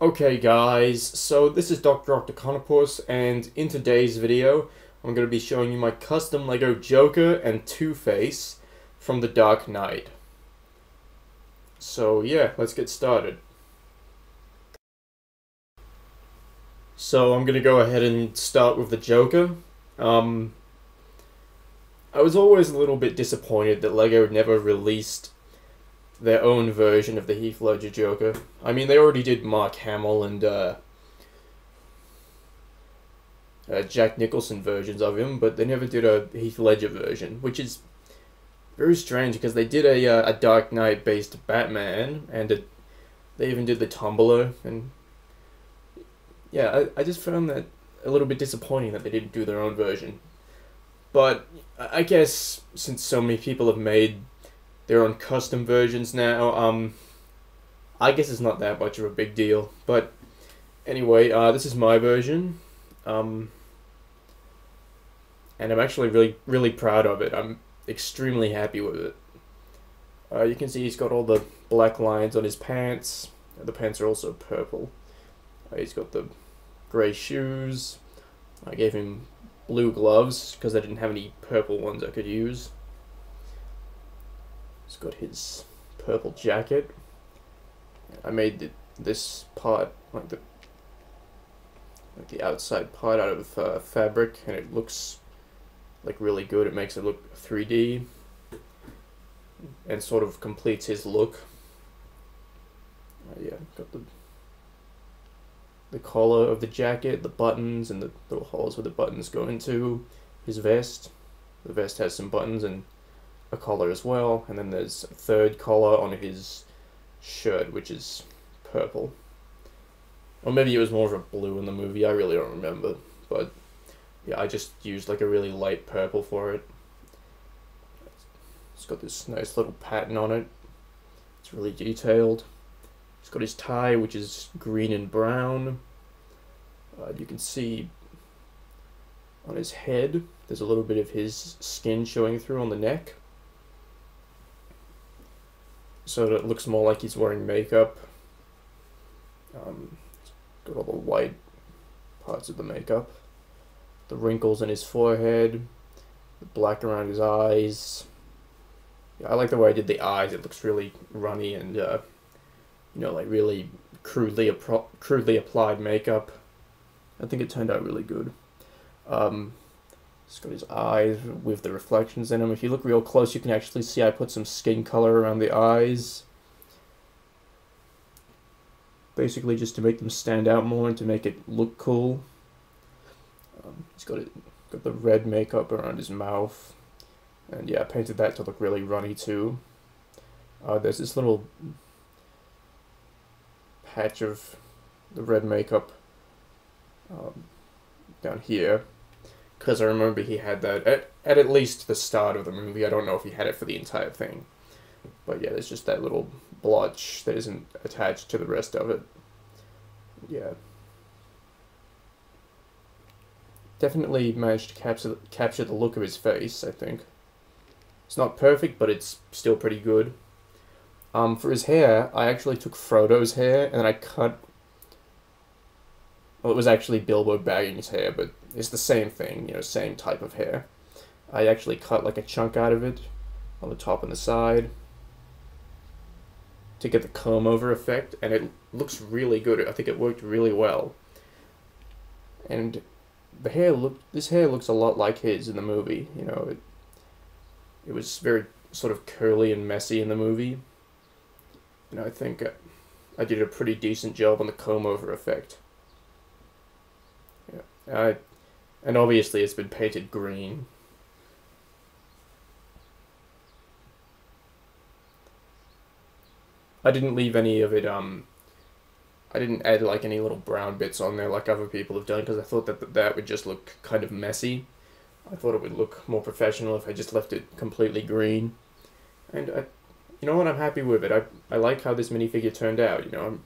Okay guys, so this is Dr. Octoconopus, and in today's video, I'm going to be showing you my custom LEGO Joker and Two-Face from The Dark Knight. So yeah, let's get started. So I'm going to go ahead and start with the Joker. I was always a little bit disappointed that LEGO never released their own version of the Heath Ledger Joker. I mean, they already did Mark Hamill and Jack Nicholson versions of him, but they never did a Heath Ledger version, which is very strange because they did a Dark Knight based Batman, and they even did the Tumbler, and yeah, I just found that a little bit disappointing that they didn't do their own version. But I guess since so many people have made their own custom versions now, I guess it's not that much of a big deal. But anyway, this is my version, and I'm actually really proud of it. I'm extremely happy with it. You can see he's got all the black lines on his pants. The pants are also purple. He's got the grey shoes. I gave him blue gloves because I didn't have any purple ones I could use. He's got his purple jacket. I made this part, like the outside part, out of fabric, and it looks like really good. It makes it look 3D and sort of completes his look. Yeah, got the collar of the jacket, the buttons, and the little holes where the buttons go into his vest. The vest has some buttons and a collar as well, and then there's a third collar on his shirt, which is purple. Or maybe it was more of a blue in the movie, I really don't remember. But yeah, I just used like a really light purple for it. It's got this nice little pattern on it. It's really detailed. He's got his tie, which is green and brown. You can see on his head, there's a little bit of his skin showing through on the neck. So that it looks more like he's wearing makeup. Got all the white parts of the makeup. The wrinkles in his forehead. The black around his eyes. Yeah, I like the way I did the eyes. It looks really runny and, you know, like really crudely applied makeup. I think it turned out really good. He's got his eyes with the reflections in them. If you look real close, you can actually see I put some skin color around the eyes. Basically just to make them stand out more and to make it look cool. He's got the red makeup around his mouth. And yeah, I painted that to look really runny too. There's this little patch of the red makeup down here, because I remember he had that at least the start of the movie. I don't know if he had it for the entire thing, but yeah, there's just that little blotch that isn't attached to the rest of it. Yeah, definitely managed to capture the look of his face. I think it's not perfect, but it's still pretty good. For his hair, I actually took Frodo's hair and then I cut. Well, it was actually Bilbo Baggins' hair, but it's the same thing, you know, same type of hair. I actually cut like a chunk out of it on the top and the side to get the comb over effect, and it looks really good. I think it worked really well. And this hair looks a lot like his in the movie. You know, it was very sort of curly and messy in the movie. And I think I did a pretty decent job on the comb over effect. Yeah, and obviously it's been painted green. I didn't leave any of it, I didn't add like any little brown bits on there like other people have done, because I thought that would just look kind of messy. I thought it would look more professional if I just left it completely green. And you know what, I'm happy with it. I like how this minifigure turned out, you know, I'm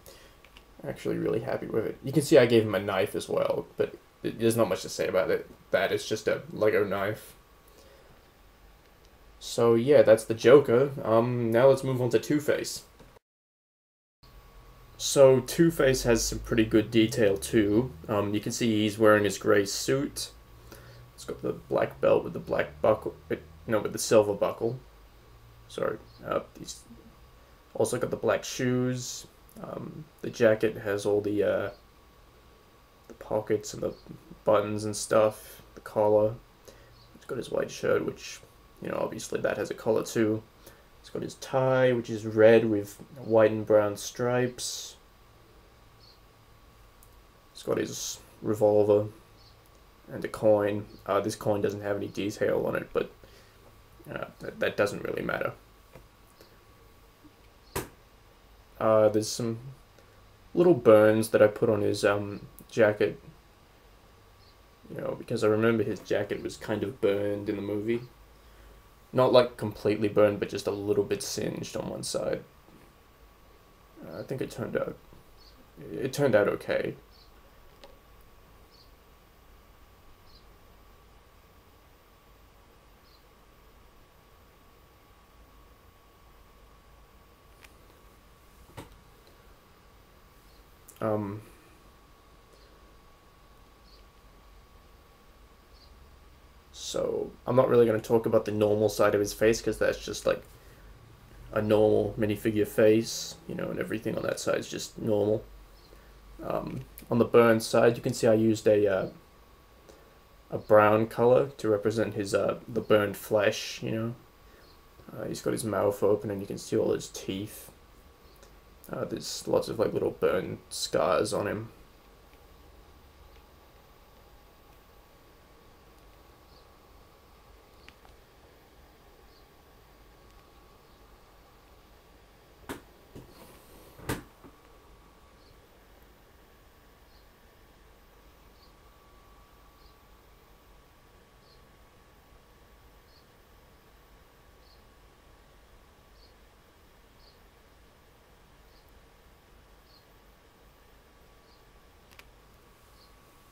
actually really happy with it. You can see I gave him a knife as well, but there's not much to say about it. It's just a Lego knife. So yeah, that's the Joker. Now let's move on to Two-Face. So Two-Face has some pretty good detail too. You can see he's wearing his grey suit. It's got the black belt with the black buckle, no, with the silver buckle. Sorry, he's also got the black shoes. The jacket has all the pockets and the buttons and stuff. The collar. He's got his white shirt, which, you know, obviously that has a collar too. He's got his tie, which is red with white and brown stripes. He's got his revolver and a coin. This coin doesn't have any detail on it, but that doesn't really matter. There's some little burns that I put on his jacket, you know, because I remember his jacket was kind of burned in the movie. Not like completely burned, but just a little bit singed on one side. I think it turned out okay. So I'm not really going to talk about the normal side of his face because that's just like a normal minifigure face, you know, and everything on that side is just normal. On the burn side, you can see I used a brown color to represent his the burned flesh, you know. He's got his mouth open and you can see all his teeth. There's lots of like little burn scars on him.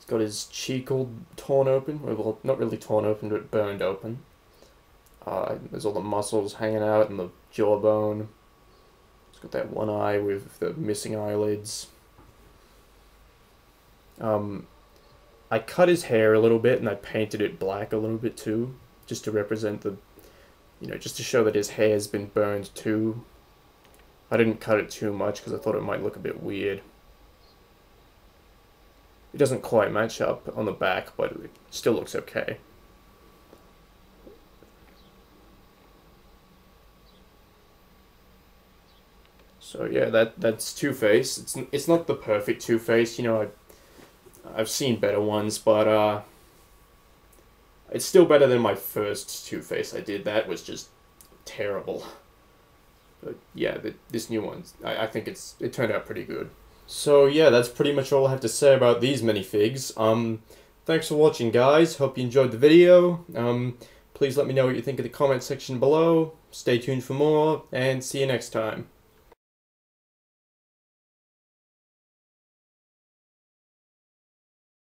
Got his cheek all torn open. Well, not really torn open, but burned open. There's all the muscles hanging out and the jawbone. He's got that one eye with the missing eyelids. I cut his hair a little bit and I painted it black a little bit too, just to represent the, you know, just to show that his hair's been burned too. I didn't cut it too much because I thought it might look a bit weird. It doesn't quite match up on the back, but it still looks okay. So yeah, that's Two-Face. It's not the perfect Two-Face, you know. I've seen better ones, but it's still better than my first Two-Face I did. That was just terrible. But yeah, this new one, I think it turned out pretty good. So yeah, that's pretty much all I have to say about these minifigs. Thanks for watching, guys. Hope you enjoyed the video. Please let me know what you think in the comment section below. Stay tuned for more, and see you next time.